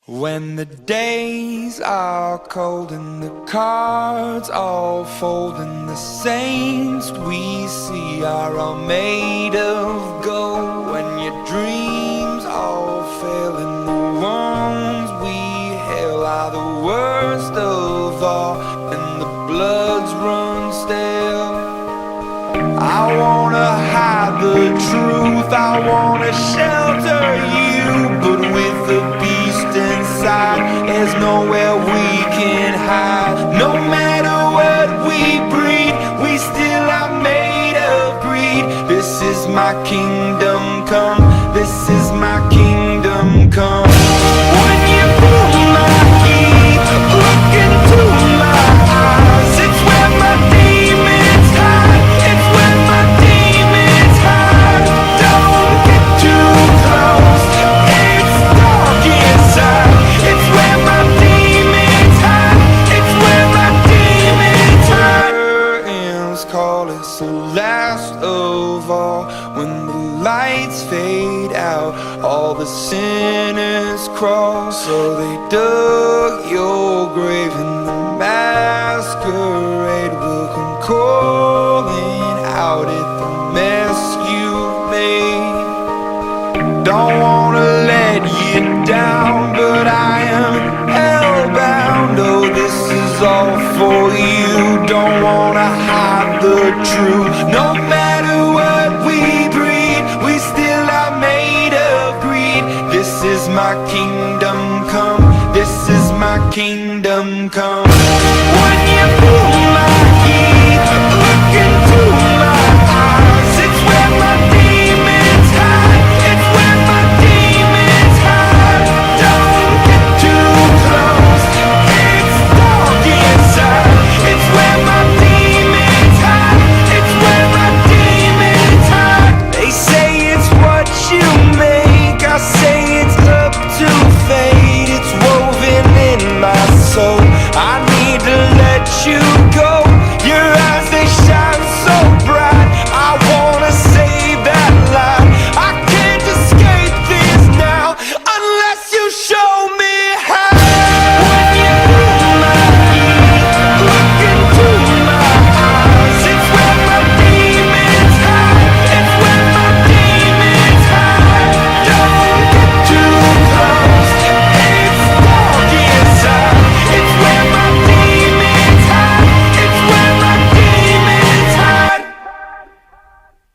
When the days are cold and the cards all fold and the saints we see are all made of gold, when your dreams all fail and the ones we hail are the worst of all and the bloods run stale, I wanna hide the truth, I wanna shelter you, but with the beast inside, there's nowhere we can hide. No matter what we breed, we still are made of greed. This is my kingdom come, this is my kingdom come. When you pull my key, look into my eyes, it's where my demons hide, it's where my demons hide. Don't get too close, it's dark inside, it's where my demons hide, it's where my demons hide. Curtains call, it's the last of all. When the lights fade out, all the sinners crawl. So they dug your grave and the masquerade will come calling out at the mess you made. Don't wanna let you down, but I am hellbound. Oh, this is all for you. Don't wanna hide the truth. No matter what we breed, we still are made of greed. This is my kingdom come, this is my kingdom come.